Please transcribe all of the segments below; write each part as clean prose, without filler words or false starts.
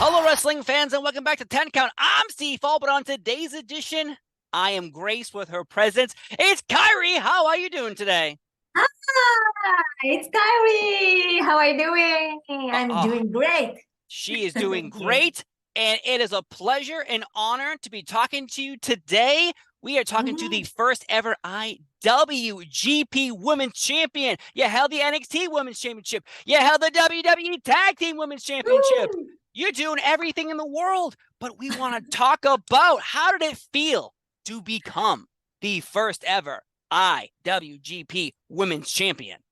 Hello, wrestling fans, and welcome back to 10 Count. I'm Steve Fall, but on today's edition, I am graced with her presence. It's Kairi. How are you doing today? Hi, it's Kairi. How are you doing? I'm Oh, doing great. she is doing Thank you. great, and it is a pleasure and honor to be talking to you today. We are talking to the Mhm. first ever IWGP Women's Champion. You held the NXT Women's Championship. You held the WWE Tag Team Women's Championship. Woo! You're doing everything in the world, but we want to talk about how did it feel to become the first ever IWGP Women's Champion?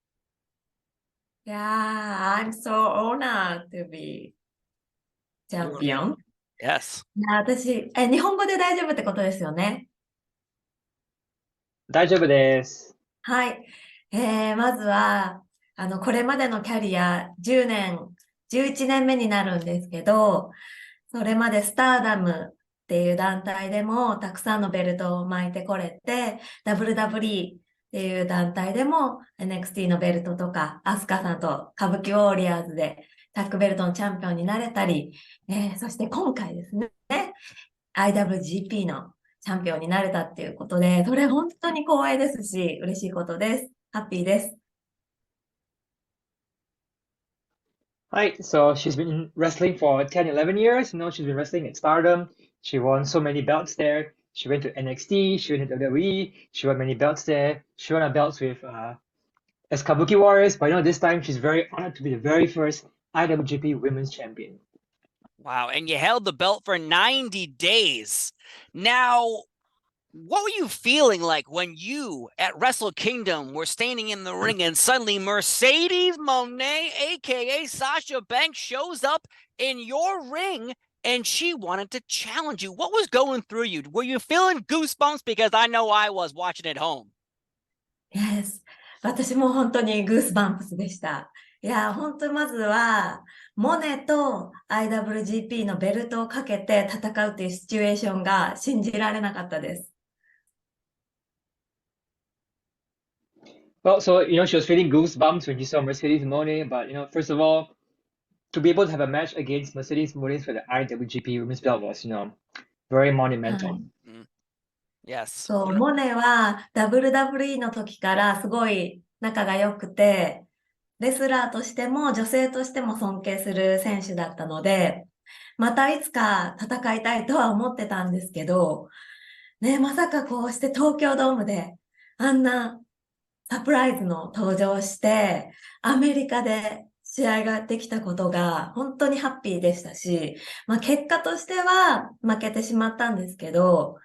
Yeah, I'm so honored to be champion. Yes. いや私、日本語で大丈夫ってことですよね。大丈夫です。はい。まずは、これまでのキャリア10年、11年目になるんですけど、それまでスターダムっていう団体でもたくさんのベルトを巻いてこれて、WWE っていう団体でも NXT のベルトとか、アスカさんと歌舞伎ウォーリアーズでタッグベルトのチャンピオンになれたり、そして今回ですね、IWGP のチャンピオンになれたっていうことで、それ本当に光栄ですし、嬉しいことです。ハッピーです。Hi, so she's been wrestling for 10, 11 years. She's been wrestling at Stardom. She won so many belts there. She went to NXT, she went to WWE, she won many belts there. She won her belts with as Kabuki Warriors, but this time she's very honored to be the very first IWGP Women's Champion. Wow. And you held the belt for 90 days. Now, what were you feeling like when you at Wrestle Kingdom were standing in the ring and suddenly Mercedes Moné, aka Sasha Banks, shows up in your ring and she wanted to challenge you? What was going through you? Were you feeling goosebumps? Because I know I was watching at home. Yes. 私も本当にグースバンプスでした。いや、本当にまずは、モネと IWGP のベルトをかけて戦うっていうシチュエーションが信じられなかったです。Well, so she was feeling goosebumps when she saw Mercedes Moné, but first of all, to be able to have a match against Mercedes Moné for the IWGP Women's Belt was, very は monumental. い。Yes. そう、モネは WWE の時からすごい仲が良くて、レスラーとしても女性としても尊敬する選手だったので、またいつか戦いたいとは思ってたんですけど、ね、まさかこうして東京ドームであんなサプライズの登場して、アメリカで試合ができたことが本当にハッピーでしたし、まあ結果としては負けてしまったんですけど、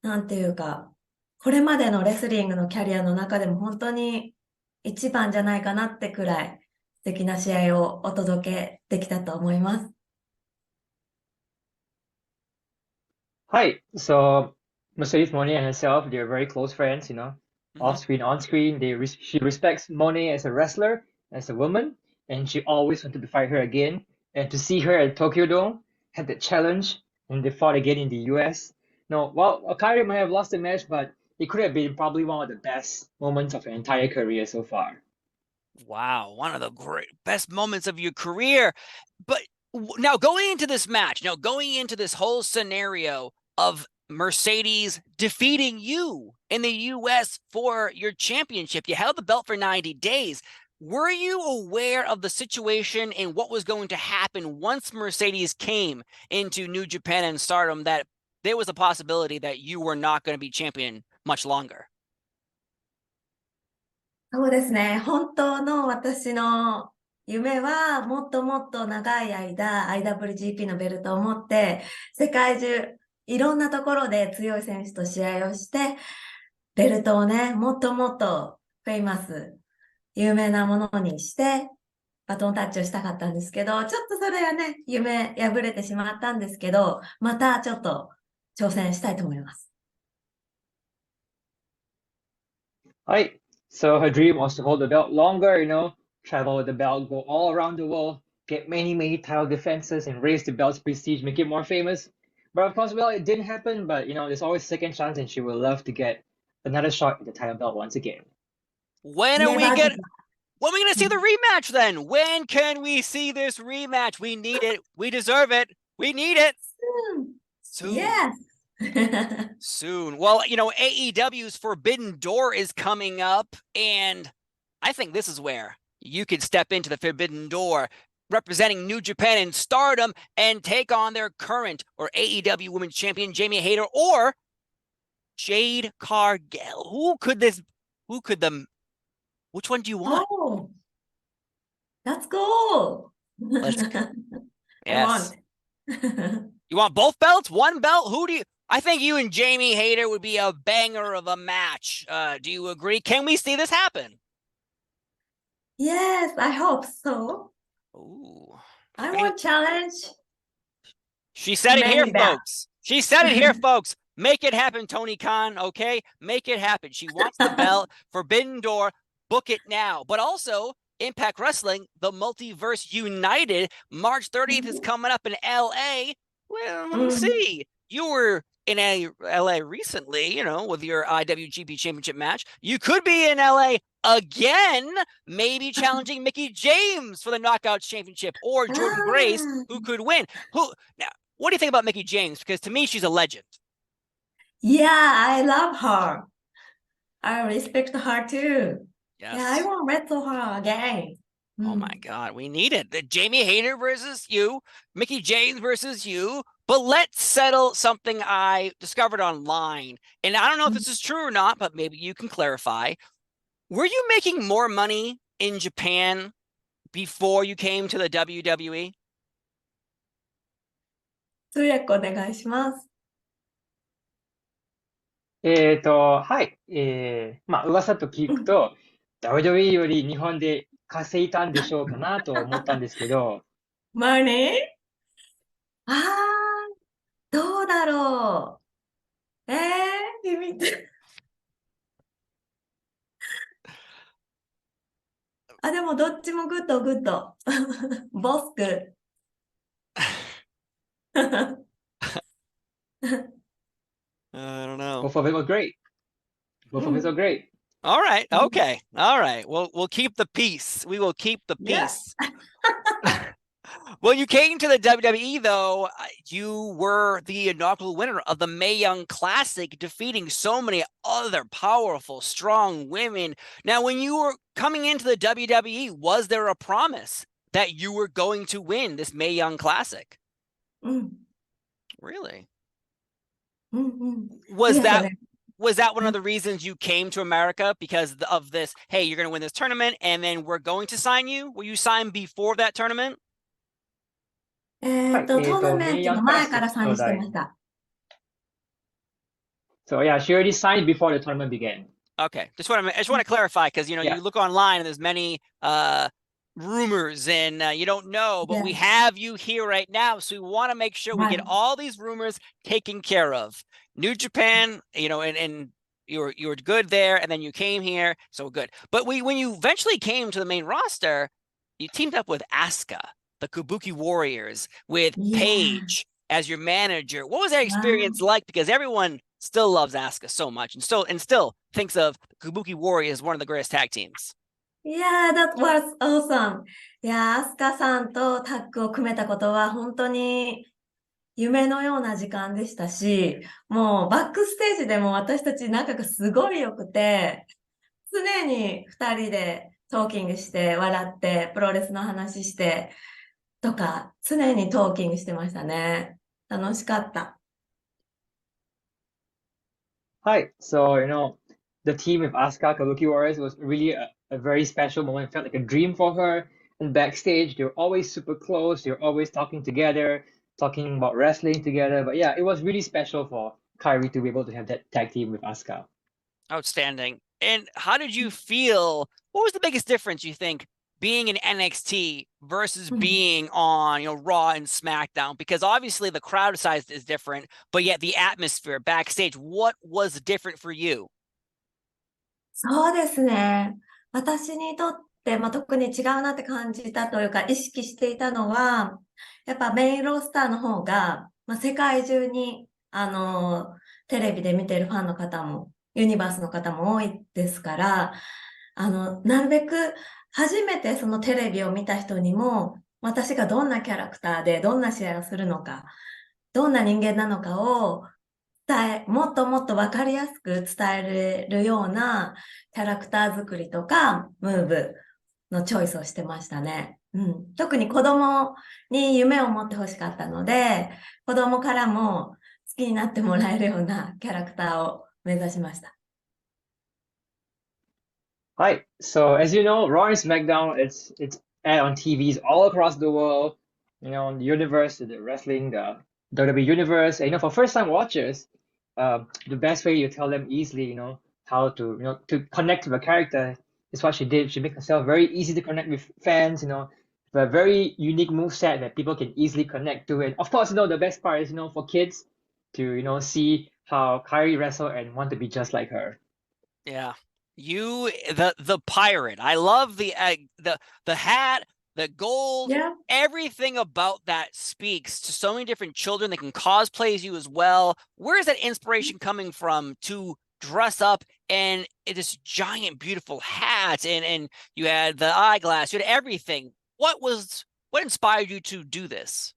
なんていうか、これまでのレスリングのキャリアの中でも本当に一番じゃないかなってくらい素敵な試合をお届けできたと思います。Hi, so Mercedes Moné and herself, they're very close friends, off Mhm. screen, on screen. She respects Moné as a wrestler, as a woman, and she always wanted to fight her again. And to see her at Tokyo Dome, had that challenge, and they fought again in the US. No, well, Kairi might have lost the match, but it could have been probably one of the best moments of her entire career so far. Wow, one of the best moments of your career. But now going into this match, now going into this whole scenario of Mercedes defeating you in the US for your championship, you held the belt for 90 days. Were you aware of the situation and what was going to happen once Mercedes came into New Japan and Stardom, that there was a possibility that you were not going to be champion much longer? そうですね。本当の私の夢はもっともっと長い間 IWGP のベルトを持って世界中いろんなところで強い選手と試合をしてベルトをね、もっともっとフェイマス、有名なものにしてバトンタッチをしたかったんですけど、ちょっとそれはね、夢破れてしまったんですけど、またちょっと挑戦したいと思います。Hi. So her dream was to hold the belt longer, travel with the belt, go all around the world, get many, many title defenses, and raise the belt's prestige, make it more famous. But of course, well, it didn't happen, but there's always second chance, and she would love to get another shot at the title belt once again. When are we Never give get up. When are we going to see the rematch then? When can we see this rematch? We need it. We deserve it. We need it. Soon. Yes. Soon. Well, AEW's Forbidden Door is coming up, and I think this is where you could step into the Forbidden Door representing New Japan and Stardom and take on their current or AEW Women's Champion Jamie Hayter or Jade Cargill. Which one do you want? Oh, let's go. Let's go. I Yes. want. You want both belts? One belt? I think you and Jamie Hayter would be a banger of a match. Do you agree? Can we see this happen? Yes, I hope so. Ooh. I want challenge. She said it here, Main belt. folks. She said it here, folks. Make it happen, Tony Khan, okay? Make it happen. She wants the belt. Forbidden Door. Book it now. But also, Impact Wrestling, the Multiverse United, March 30th is coming up in LA. Well, let me see. You were in LA recently, with your IWGP Championship match. You could be in LA again, maybe challenging Mickie James for the Knockouts Championship or Jordan Grace, who could win. Now, what do you think about Mickie James? Because to me, she's a legend. Yeah, I love her. I respect her too. Yes. Yeah, I want to wrestle her again. Oh my God, we need it. The Jamie Hayter versus you, Mickie James versus you. But let's settle something I discovered online. And I don't know if this is true or not, but maybe you can clarify. Were you making more money in Japan before you came to the WWE? 通訳お願いします。はい。噂と聞くと、WWE より日本で稼いだんでしょうかなと思ったんですけど。Money? ああ、どうだろう。秘密。でもどっちもグッド、グッド。ボスク。I don't know. Both of it were great. Both of it were great. All right. Okay. All right. We'll keep the peace. We will keep the peace. Well, you came to the WWE, though. You were the inaugural winner of the Mae Young Classic, defeating so many other powerful, strong women. Now, when you were coming into the WWE, was there a promise that you were going to win this Mae Young Classic? Really? Was that one of the reasons you came to America, because of this, hey, you're going to win this tournament, and then we're going to sign you? Were you signed before that tournament? トーナメントの前からサインしてました。So yeah, she already signed before the tournament began. Okay, I just want to clarify, because you look online and there's many rumors and you don't know, but we have you here right now, so we want to make sure we get all these rumors taken care of. New Japan, and you were good there, and then you came here, so good. But when you eventually came to the main roster, you teamed up with Asuka, the Kabuki Warriors, with Paige as your manager. What was that experience like? Because everyone still loves Asuka so much, and still thinks of the Kabuki Warriors as one of the greatest tag teams. Yeah, that was awesome. いや、Asuka さんとタッグを組めたことは本当に夢のような時間でしたし、もうバックステージでも私たち仲がすごい良くて、常に2人でトーキングして笑ってプロレスの話してとか、常にトーキングしてましたね。楽しかった。Hi. So, the team with Asuka Kabuki Warriors was really a very special moment. It felt like a dream for her. And backstage, they were always super close. They were always talking together, talking about wrestling together. But yeah, it was really special for Kairi to be able to have that tag team with Asuka. Outstanding. And how did you feel? What was the biggest difference, you think, being in NXT versus being on, Raw and SmackDown? Because obviously the crowd size is different, but yet the atmosphere backstage, what was different for you? そうですね。私にとって、特に違うなって感じたというか、意識していたのは、やっぱメインロースターの方が、世界中に、テレビで見てるファンの方も、ユニバースの方も多いですから、なるべく初めてそのテレビを見た人にも、私がどんなキャラクターでどんな試合をするのか、どんな人間なのかをもっともっとわかりやすく伝えれるようなキャラクター作りとか、ムーブのチョイスをしてましたね。うん。特に子供に夢を持ってほしかったので、子供からも好きになってもらえるようなキャラクターを目指しました。Hi. So as you know, Raw and SmackDown, it's aired on TVs all across the world. You know, the universe, the wrestling, the WWE universe. And, you know, for first-time watchers, the best way you tell them easily, you know, how to to connect to the character is what she did. She made herself very easy to connect with fans. You know, with a very unique moveset that people can easily connect to. And of course, you know, the best part is, you know, for kids to see how Kairi wrestle and want to be just like her. Yeah. The pirate. I love the hat, the gold, Yeah. everything about that speaks to so many different children that can cosplay as you as well. Where is that inspiration coming from to dress up in this giant, beautiful hat? And you had the eyeglass, you had everything. What inspired you to do this?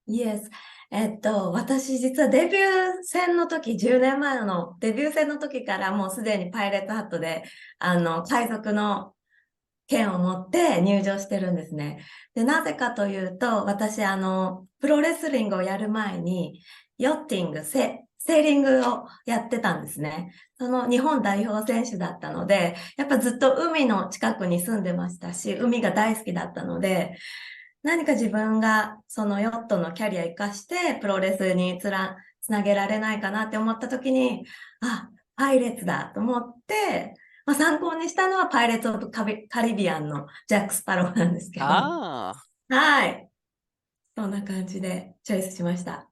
Yes. 私実はデビュー戦の時、10年前のデビュー戦の時からもうすでにパイレートハットで、海賊の剣を持って入場してるんですね。で、なぜかというと、私、プロレスリングをやる前に、ヨッティング、セーリングをやってたんですね。その日本代表選手だったので、やっぱずっと海の近くに住んでましたし、海が大好きだったので、何か自分がそのヨットのキャリア活かしてプロレスにつなげられないかなって思った時に、パイレーツだと思って、参考にしたのはパイレーツ・オブ・カリビアンのジャック・スパローなんですけど。はい。そんな感じでチョイスしました。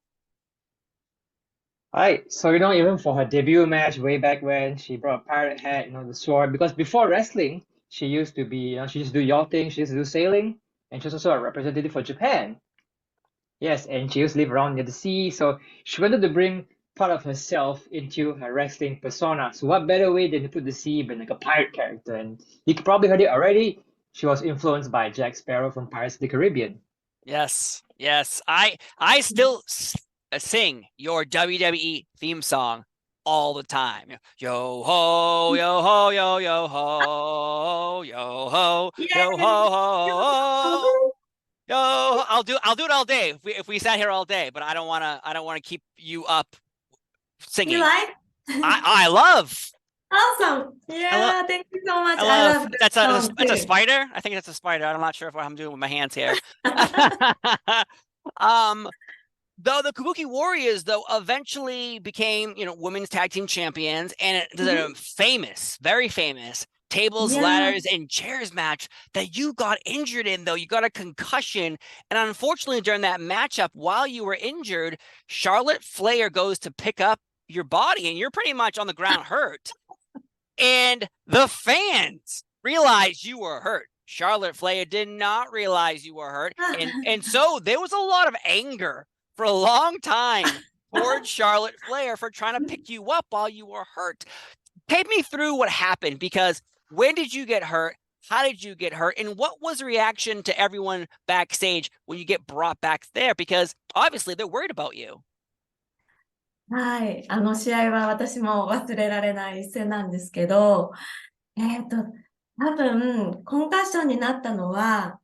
Right. So, you know, even for her debut match way back when, she brought a pirate hat, you know, the sword, because before wrestling, she used to be, she used to do yachting, she used to do sailing, and she was also a representative for Japan. Yes, and she used to live around near the sea, so she wanted to bring part of herself into her wrestling persona. So what better way than to put the sea in like a pirate character? And you probably heard it already. She was influenced by Jack Sparrow from Pirates of the Caribbean. Yes. I still sing your WWE theme song all the time. Yo ho, yo ho, yo yo ho, yo ho, yo ho ho. Yo, I'll do it all day if we sat here all day, but I don't wanna keep you up singing. You like? I love. Awesome. Yeah, thank you so much. I love that's that song a too. spider. I think that's a spider. I'm not sure if what I'm doing with my hands here. Though the Kabuki Warriors, though, eventually became, women's tag team champions, and there's a famous, very famous tables, Yeah. ladders, and chairs match that you got injured in, though. You got a concussion, and unfortunately, during that matchup, while you were injured, Charlotte Flair goes to pick up your body, and you're pretty much on the ground hurt. And the fans realized you were hurt. Charlotte Flair did not realize you were hurt, and so there was a lot of anger for a long time towards Charlotte Flair for trying to pick you up while you were hurt. Take me through what happened, because when did you get hurt? How did you get hurt? And what was the reaction to everyone backstage when you get brought back there? Because obviously they're worried about you. はい。試合は私も忘れられない一戦なんですけど、多分、コンカッションになったのは、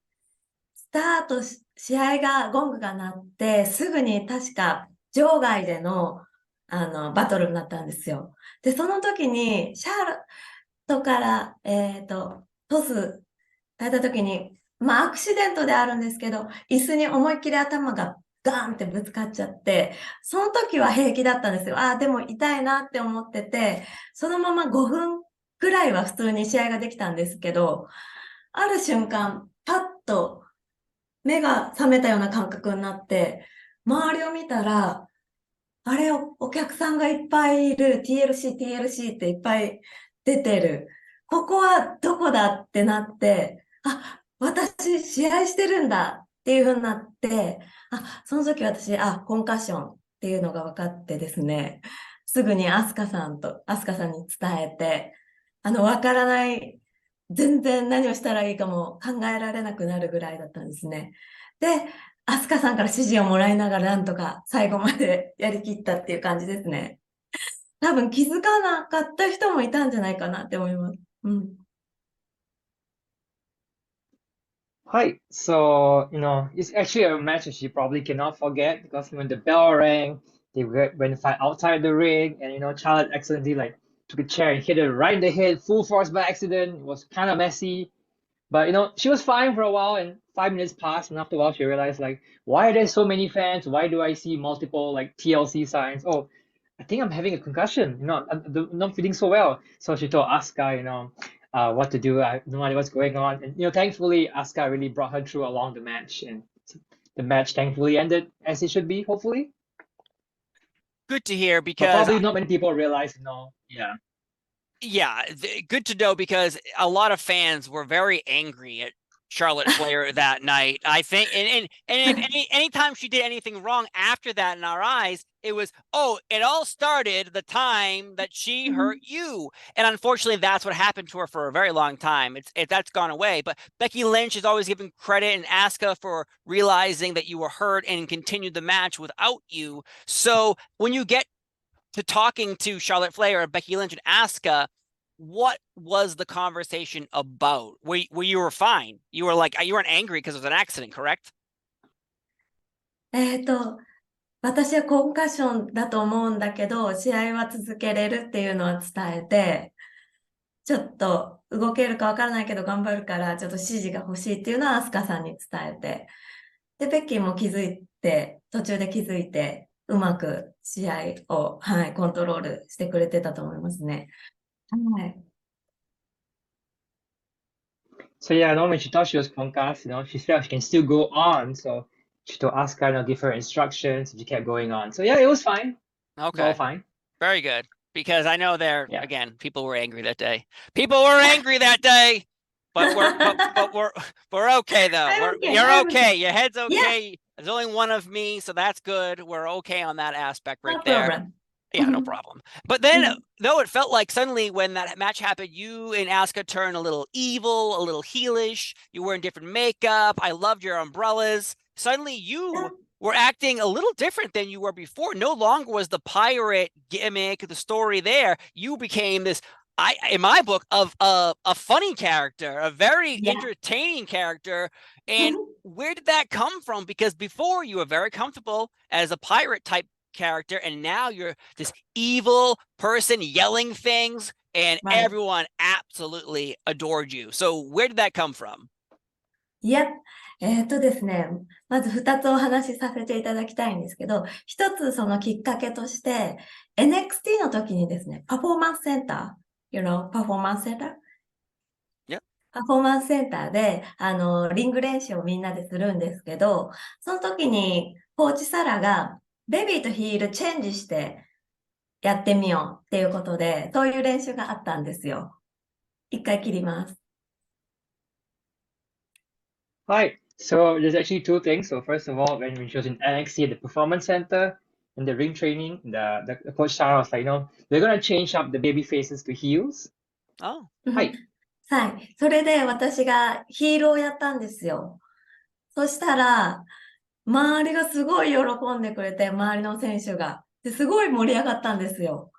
スタート試合が、ゴングが鳴って、すぐに確か場外での、バトルになったんですよ。で、その時に、シャーロットから、トスされた時に、アクシデントであるんですけど、椅子に思いっきり頭がガーンってぶつかっちゃって、その時は平気だったんですよ。でも痛いなって思ってて、そのまま5分くらいは普通に試合ができたんですけど、ある瞬間、パッと目が覚めたような感覚になって、周りを見たら、あれ、お客さんがいっぱいいる、TLC っていっぱい出てる。ここはどこだってなって、私試合してるんだっていう風になって、その時私、コンカッションっていうのが分かってですね、すぐにアスカさんに伝えて、わからない全然何をしたらいいかも考えられなくなるぐらいだったんですね。で、アスカさんから指示をもらいながらなんとか最後までやりきったっていう感じですね。多分気づかなかった人もいたんじゃないかなって思います。うん。Hi. So, it's actually a match that she probably cannot forget because when the bell rang, they went to fight outside the ring, and Charlotte accidentally like took a chair and hit her right in the head, full force by accident. It was kind of messy, but she was fine for a while, and 5 minutes passed, and after a while she realized like, why are there so many fans? Why do I see multiple like TLC signs? Oh, I think I'm having a concussion. I'm not feeling so well. So she told Asuka, what to do. I have no idea what's going on. And thankfully, Asuka really brought her through along the match, and the match thankfully ended as it should be, hopefully. Good to hear But because probably not many people realize, yeah. yeah, good to know because a lot of fans were very angry at Charlotte Flair that night. I think, and if anytime she did anything wrong after that in our eyes, it was, oh, it all started the time that she hurt you. And unfortunately, that's what happened to her for a very long time. That's gone away. But Becky Lynch is always given credit and Asuka for realizing that you were hurt and continued the match without you. So when you get to talking to Charlotte Flair or Becky Lynch and Asuka, what was the conversation about? Where you were fine? You were like, you weren't angry because it was an accident, correct? えっと、私はコンカッションだと思うんだけど、試合は続けれるっていうのは伝えて、ちょっと動けるかわからないけど頑張るから、ちょっと指示が欲しいっていうのはアスカさんに伝えて、で、ベッキーも気づいて、途中で気づいて、うまく試合を、はい、コントロールしてくれてたと思いますね。はい。So yeah, when she thought she was concussed, she felt she can still go on. So she told Asuka, give her instructions, and she kept going on. So yeah, it was fine. It was all Okay, fine. very good. Because I know Yeah. again, people were angry that day. People were angry that day, but we're okay though. I'm okay. You're I'm okay. Your head's Yeah, okay. There's only one of me, so that's good. We're okay on that aspect right no there. problem. Yeah, no problem. But then, though, it felt like suddenly when that match happened, you and Asuka turned a little evil, a little heelish. You were in different makeup. I loved your umbrellas. Suddenly, you were acting a little different than you were before. No longer was the pirate gimmick, the story there. You became this, in my book, of a funny character, a very Yeah. entertaining character. And where did that come from? Because before you were very comfortable as a pirate type character, and now you're this evil person yelling things, and Right. everyone absolutely adored you. So where did that come from? いや、ですね、まず2つお話しさせていただきたいんですけど、一つそのきっかけとして、NXT の時にですね、パフォーマンスセンター、パフォーマンスセンター Yeah. パフォーマンスセンターで、リング練習をみんなでするんですけど、その時に、コーチサラが、ベビーとヒールチェンジしてやってみようっていうことで、そういう練習があったんですよ。一回切ります。Hi. So there's actually two things. So first of all, when she was in NXT at the Performance Center in the ring training, the coach Sarah was like, we're gonna change up the baby faces to heels. Oh. Hi. はい。それで私がヒールをやったんですよ。そしたら、周りがすごい喜んでくれて、周りの選手が。すごい盛り上がったんですよ。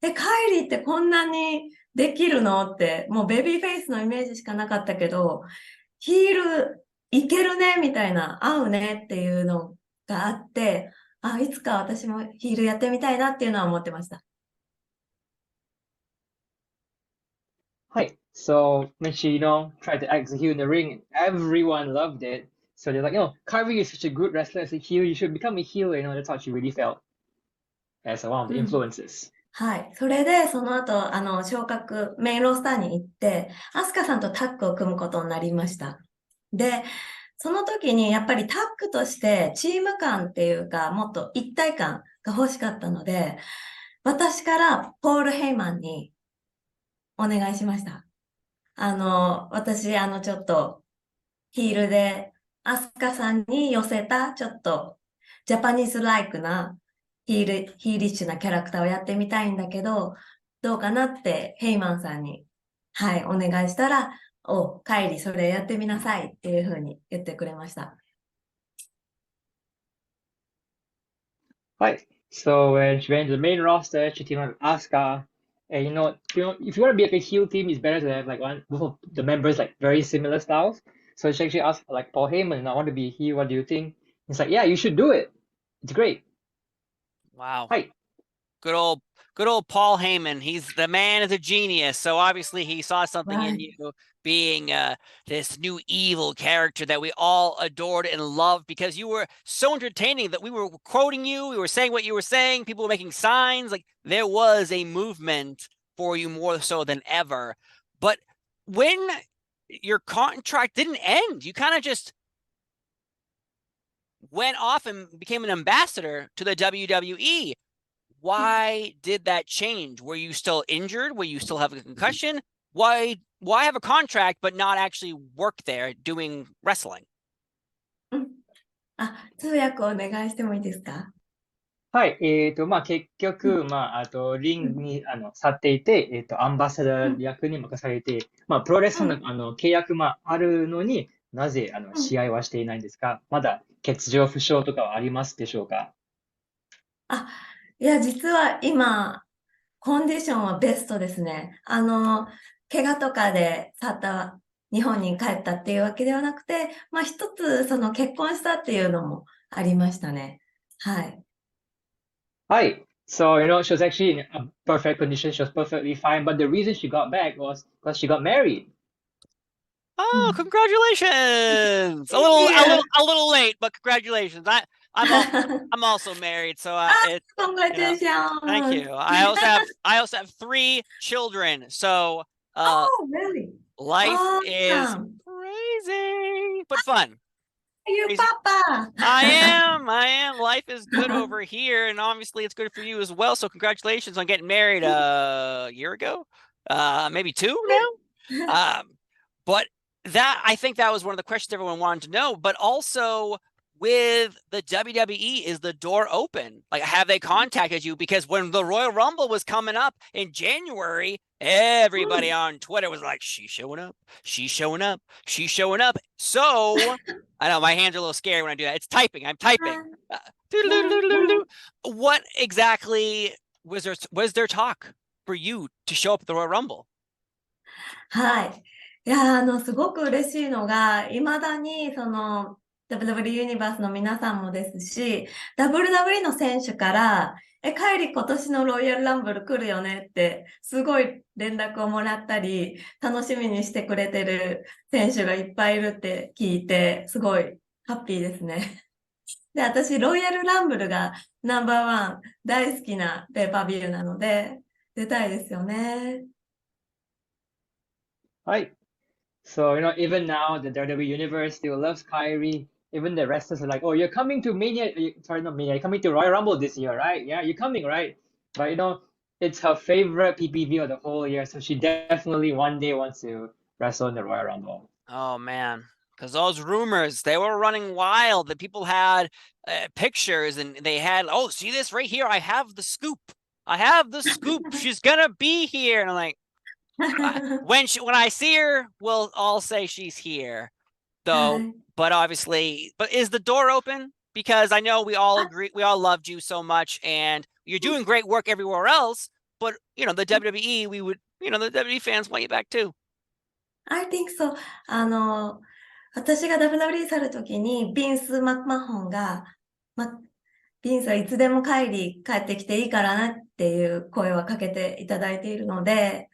カイリーってこんなにできるのって、もうベビーフェイスのイメージしかなかったけど、ヒールいけるね、みたいな、合うねっていうのがあって、いつか私もヒールやってみたいなっていうのは思ってました。Hi. So when she, tried to execute in the ring, everyone loved it. So they're like, Kairi is such a good wrestler as a heel. You should become a heel. That's how she really felt as one of the influences. はい。それで、その後、メインロースターに行って、アスカさんとタッグを組むことになりました。で、その時にやっぱりタッグとしてチーム感っていうか、もっと一体感が欲しかったので、私からポール・ヘイマンにお願いしました。私、ちょっとヒールでアスカさんに寄せた、ちょっとジャパニーズライクなヒーリッシュなキャラクターをやってみたいんだけど、どうかなってヘイマンさんに、はい、お願いしたら、お、カイリ、それやってみなさいっていうふうに言ってくれました。Right. So when she went to the main roster, she teamed up with Asuka. And if you want to be like a heel team, it's better to have like both of the members like very similar styles. So she actually asked like Paul Heyman, I want to be a heel, what do you think? He's like, yeah, you should do it. It's great. Wow. Hi. Good old Paul Heyman. The man is a genius. So obviously he saw something in you being this new evil character that we all adored and loved because you were so entertaining that we were quoting you. We were saying what you were saying. People were making signs. Like there was a movement for you more so than ever. But when your contract didn't end, you kind of just went off and became an ambassador to the WWE. Why did that change? Were you still injured? Were you still have a concussion? Why have a contract but not actually work there doing wrestling? うん。あ、通訳お願いしてもいいですか？はい。結局、リングに、去っていて、アンバサダー役に任されて、プロレスの、契約、あるのになぜ、試合はしていないんですか？まだ、欠場負傷とかはありますでしょうか？あ、いや、実は今、コンディションはベストですね。怪我とかで日本に帰ったっていうわけではなくて、一つ、結婚したっていうのもありましたね。はい。Hi. So, she was actually in a perfect condition. She was perfectly fine. But the reason she got back was because she got married. Oh, congratulations! Thank you. A little late, but congratulations. I'm also married, so Congratulations. thank you. I also have 3 children, so Oh, really? life is Awesome. crazy but fun. You Crazy. papa. I am. Life is good over here, and obviously it's good for you as well. So congratulations on getting married a year ago, maybe 2 now. But I think that was one of the questions everyone wanted to know. But also with the WWE, is the door open? Like, have they contacted you? Because when the Royal Rumble was coming up in January, everybody on Twitter was like, she's showing up. She's showing up. She's showing up. So I know my hands are a little scary when I do that. It's typing. I'm typing. What exactly was there talk for you to show up at the Royal Rumble? はい。いや、すごく嬉しいのが、未だに、WWE ユニバースの皆さんもですし、WWE の選手から、カイリ今年のロイヤルランブル来るよねって、すごい連絡をもらったり、楽しみにしてくれてる選手がいっぱいいるって聞いて、すごいハッピーですね。で、私、ロイヤルランブルがナンバーワン大好きなペーパービューなので、出たいですよね。Hi. So, even now, the WWE Universe still loves Kairi. Even the wrestlers are like, oh, you're coming to Mania. Sorry, not Mania. You're coming to Royal Rumble this year, right? Yeah, you're coming, right? But, it's her favorite PPV of the whole year. So she definitely one day wants to wrestle in the Royal Rumble. Oh, man. Because those rumors, they were running wild. The people had pictures and they had, oh, see this right here? I have the scoop. I have the scoop. She's going to be here. And I'm like, when I see her, we'll all say she's here. Though, but obviously, is the door open? Because I know we all agree, we all loved you so much, and you're doing great work everywhere else. But the WWE, the WWE fans want you back too. I think so. 私が WWE 去るときに、ビンス・マクマホンが、ビンスはいつでも帰ってきていいからなっていう声はかけていただいているので、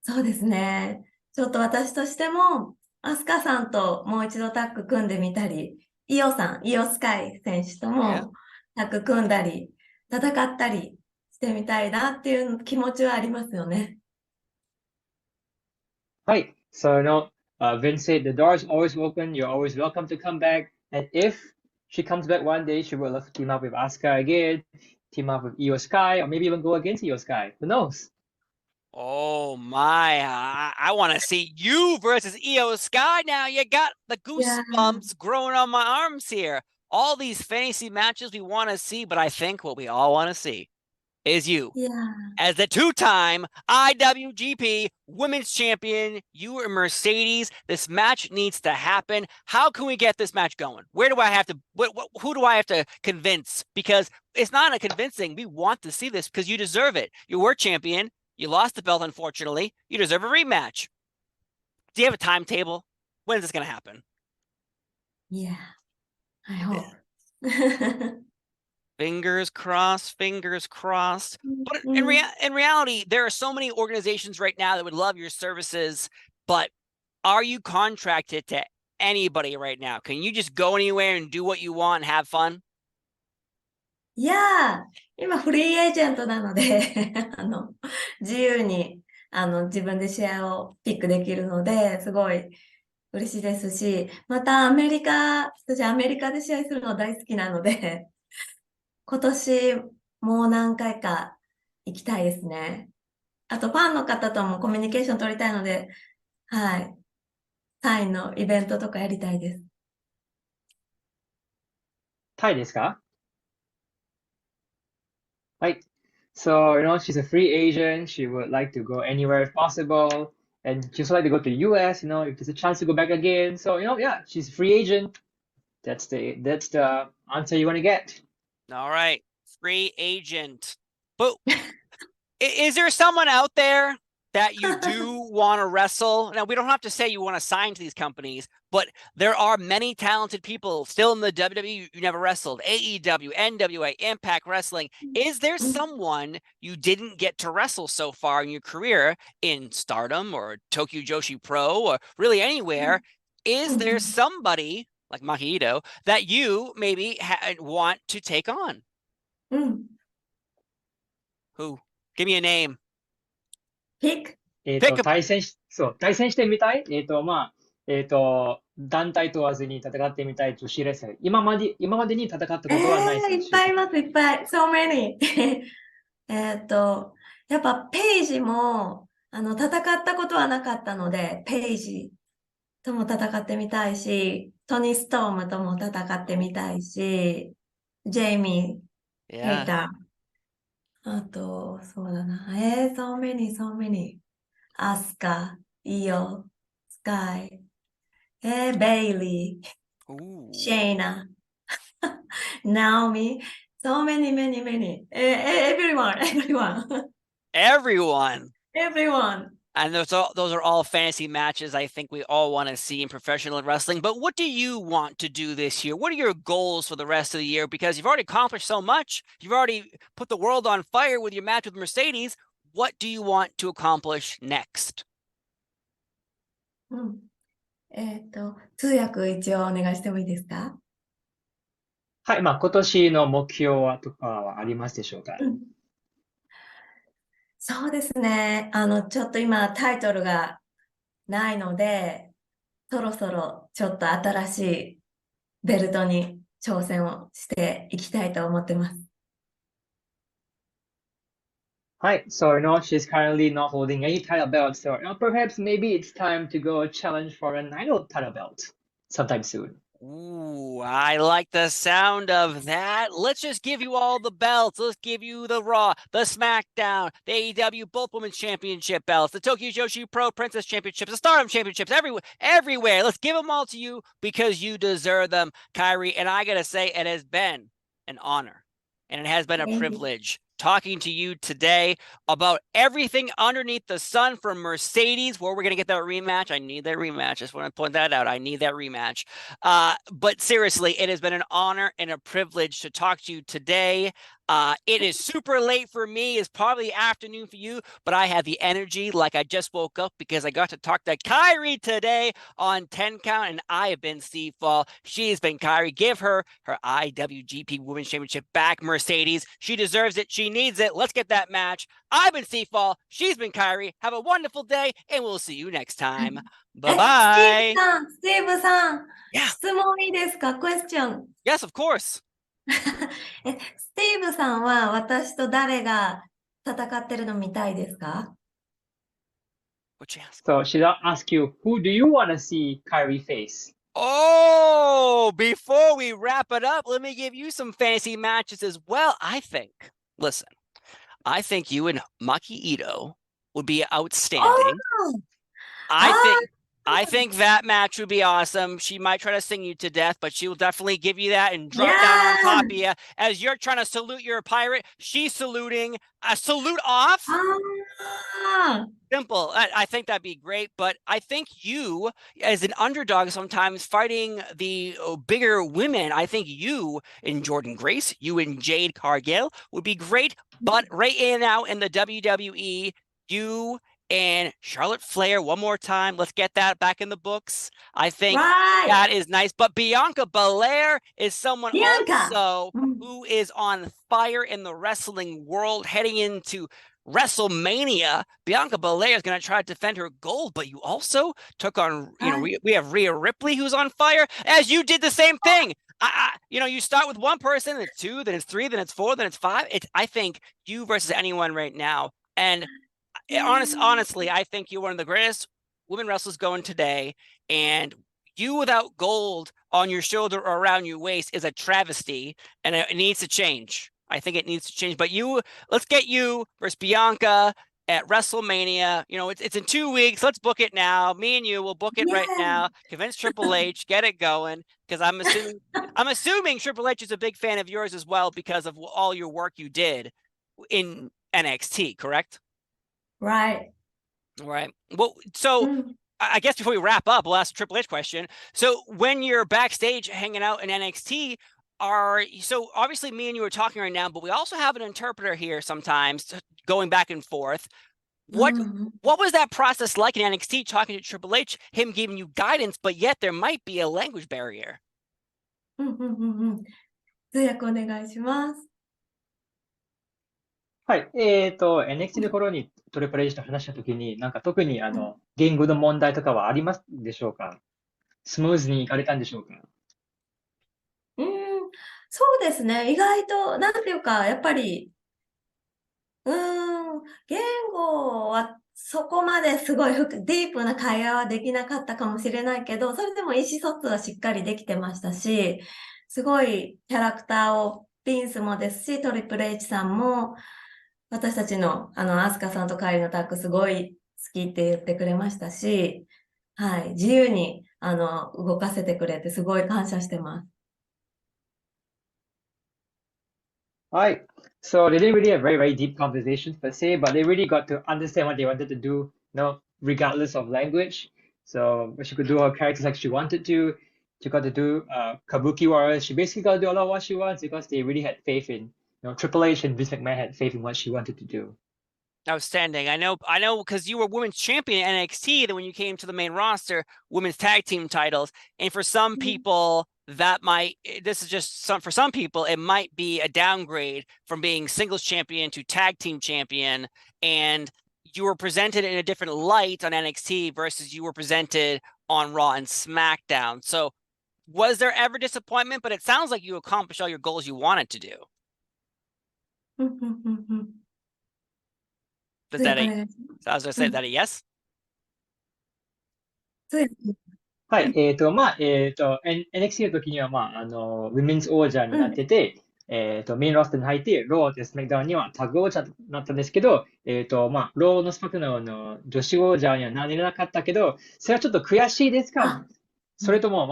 そうですね。ちょっと私としても、アスカさんともう一度タッグ組んでみたり、イオスカイ選手ともタッグ組んだり、戦ったりしてみたいなっていう気持ちはありますよね。Right. So, Vince said the door is always open. You're always welcome to come back. And if she comes back one day, she will love to team up with Asuka again, team up with Io Sky, or maybe even go against Io Sky. Who knows? Oh my, I want to see you versus Io Sky now. You got the goosebumps growing on my arms here. All these fantasy matches we want to see, but I think what we all want to see is you. Yeah. As the two-time IWGP Women's Champion, you and Mercedes, this match needs to happen. How can we get this match going? Where do I have to, who do I have to convince? Because it's not a convincing. We want to see this because you deserve it. You were champion. You lost the belt, unfortunately. You deserve a rematch. Do you have a timetable? When is this going to happen? Yeah. I hope. Fingers crossed, fingers crossed. But in, Mm. in reality, there are so many organizations right now that would love your services, but are you contracted to anybody right now? Can you just go anywhere and do what you want and have fun? いやー、今フリーエージェントなので自由に、自分で試合をピックできるので、すごい嬉しいですし、また私アメリカで試合するの大好きなので、今年もう何回か行きたいですね。あとファンの方ともコミュニケーション取りたいので、はい。サインのイベントとかやりたいです。タイですか？Like, so, she's a free agent. She would like to go anywhere if possible. And she also like to go to the US, if there's a chance to go back again. So, yeah, she's a free agent. That's the answer you want to get. All right, free agent. But is there someone out there that you do want to wrestle? Now, we don't have to say you want to sign to these companies, but there are many talented people still in the WWE you never wrestled, AEW, NWA, Impact Wrestling. Is there someone you didn't get to wrestle so far in your career in Stardom or Tokyo Joshi Pro or really anywhere? Is there somebody like Maki Ito that you maybe want to take on? うん。 Who? Give me a name. ピック。Pick a 対戦してみたい団体問わずに戦ってみたい女子レスラー。今までに戦ったことはない選手。いっぱいいます、いっぱい。So many. やっぱペイジも、戦ったことはなかったので、ペイジとも戦ってみたいし、トニー・ストームとも戦ってみたいし、ジェイミー、ヘイ Yeah. ター。あと、そうだな。so many. アスカ、イオ、スカイ、ベイリー、 Ooh. シェイナ、ナオミ、so many. Everyone. Everyone. And those are all fantasy matches I think we all want to see in professional wrestling. But what do you want to do this year? What are your goals for the rest of the year? Because you've already accomplished so much. You've already put the world on fire with your match with Mercedes. What do you want to accomplish next? 通訳一応お願いしてもいいですか？はい、今年の目標とかはありますでしょうか？そうですね。ちょっと今タイトルがないので、そろそろちょっと新しいベルトに挑戦をしていきたいと思ってます。はい、so she's currently not holding any title belts, so perhaps maybe it's time to go challenge for an idol title belt sometime soon. Ooh, I like the sound of that. Let's just give you all the belts. Let's give you the Raw, the SmackDown, the AEW both women's championship belts, the Tokyo Joshi Pro Princess Championships, the Stardom Championships, everywhere. Let's give them all to you because you deserve them, Kairi. And I gotta say, it has been an honor and it has been a privilege talking to you today about everything underneath the sun from Mercedes, where we're going to get that rematch. I need that rematch. Just want to point that out. I need that rematch. But seriously, it has been an honor and a privilege to talk to you today. It is super late for me. It's probably afternoon for you, but I have the energy like I just woke up because I got to talk to Kairi today on 10 Count, and I have been Steve Fall. She has been Kairi. Give her IWGP Women's Championship back, Mercedes. She deserves it. She needs it. Let's get that match. I've been Steve Fall. She's been Kairi. Have a wonderful day, and we'll see you next time. Bye-bye. スティーブさん、 Yeah. 質問いいですか？ Question. Yes, of course. スティーブさんは私と誰が戦ってるの見たいですか？ What you ask? So she'll ask you, who do you want to see Kairi face? Oh, before we wrap it up, let me give you some fantasy matches as well. I think, listen, I think you and Maki Ito would be outstanding. Oh, I ah, think I think that match would be awesome. She might try to sing you to death, but she will definitely give you that and drop down on yeah. top of you as you're trying to salute your pirate. She's saluting. A salute off. Ah, Simple. I think that'd be great, but I think you, as an underdog, sometimes fighting the bigger women, I think you and Jordan Grace, you and Jade Cargill would be great. But right in now in the WWE, you and Charlotte Flair one more time. Let's get that back in the books. I think right. that is nice. But Bianca Belair is someone ビアンカ。also うん。who is on fire in the wrestling world heading into WrestleMania. Bianca Belair is going to try to defend her gold, but you also took on,はい。we have Rhea Ripley who's on fire, as you did the same thing. You start with one person, then it's two, then it's three, then it's four, then it's five. I think you versus anyone right now. And honestly, I think you're one of the greatest women wrestlers going today. And you without gold on your shoulder or around your waist is a travesty, and it needs to change. I think it needs to change. But let's get you versus Bianca at WrestleMania. It's in 2 weeks. Let's book it now. Me and you will book it right Yeah. now. Convince Triple H, get it going. Because I'm assuming Triple H is a big fan of yours as well because of all your work you did in NXT, correct? Right. Right. Well, so うん。I guess before we wrap up, we'll ask a Triple H question. So when you're backstage hanging out in NXT, so obviously me and you are talking right now, but we also have an interpreter here sometimes going back and forth. う What ん。what was that process like in NXT talking to Triple H, him giving you guidance, but yet there might be a language barrier? うん。うん。うん。うん。通訳お願いします。はい。NXT の頃にトリプル H と話したときに、なんか特に言語の問題とかはありますでしょうか？スムーズにいかれたんでしょうか？うん。そうですね。意外と、なんていうか、やっぱり、言語はそこまですごいディープな会話はできなかったかもしれないけど、それでも意思疎通はしっかりできてましたし、すごいキャラクターを、ビンスもですし、トリプル H さんも、私たちの、アスカさんとカイリのタッグすごい好きって言ってくれましたし、はい、自由に、動かせてくれてすごい感謝してます。はい。So they didn't really have very, very deep conversations per se, but they really got to understand what they wanted to do, regardless of language. So she could do her characters like she wanted to. She got to do Kabuki Warriors. She basically got to do a lot of what she wants because they really had faith in, Triple H and Vince McMahon had faith in what she wanted to do. Outstanding. I know, because you were women's champion in NXT. Then when you came to the main roster, women's tag team titles, and for some people, this is just for some people, it might be a downgrade from being singles champion to tag team champion. And you were presented in a different light on NXT versus you were presented on Raw and SmackDown. So, was there ever disappointment? But it sounds like you accomplished all your goals you wanted to do. うんうんうんうん。 Is 通 that 訳お a? 願いします。I was gonna う say ん。that a yes. 通訳。はい。NXT の時には、ウィメンズ王者になっうん。てて、メインロースターに入って、ローとスマックダウンにはタッグ王者になったんですけど、ローのスマックダウンの女子王者にはなれなかったけど、それはちょっと悔しいですか？あ、うん。それとも、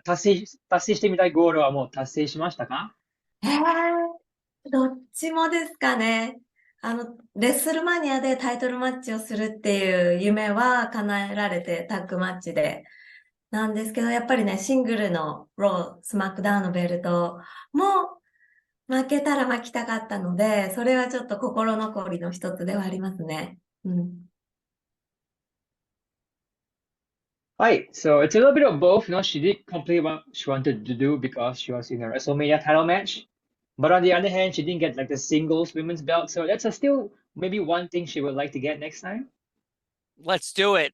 達成してみたいゴールはもう達成しましたか？どっちもですかね。レッスルマニアでタイトルマッチをするっていう夢は叶えられて、タッグマッチで。なんですけど、やっぱりね、シングルのロー、スマックダウンのベルトも負けたら負きたかったので、それはちょっと心残りの一つではありますね。うん。はい。So it's a little bit of both. She did complete what she wanted to do because she was in a WrestleMania title match. But on the other hand, she didn't get like the singles women's belt. So that's still maybe one thing she would like to get next time. Let's do it.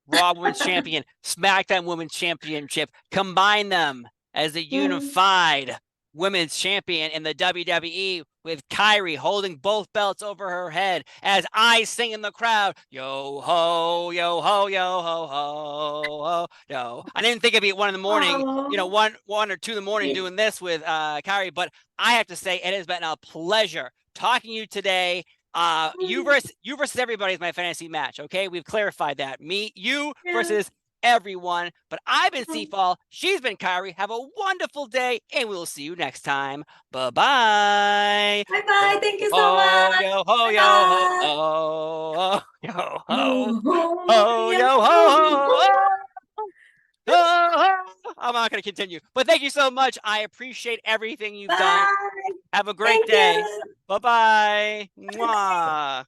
Raw Women's Champion, SmackDown Women's Championship. Combine them as a うん。unified Women's Champion in the WWE with Kairi holding both belts over her head as I sing in the crowd, yo ho, yo ho, yo ho, ho, ho, yo. I didn't think it'd be 1 in the morning, 1 or 2 in the morningい doing this with Kairi, but I have to say it has been a pleasure talking to you today. You versus everybody is my fantasy match. Okay, we've clarified that. You Yeah. versus everyone. But I've been Seafall. She's been Kairi. Have a wonderful day, and we'll see you next time. Bye bye. Bye bye. Thank you so Oh much. yo ho Bye yo ho bye. oh yo ho Oh, oh yeah. yo ho ho. I'm not going to continue, but thank you so much. I appreciate everything you've done. Bye. Have a great Thank day. you. Bye-bye. Mwah.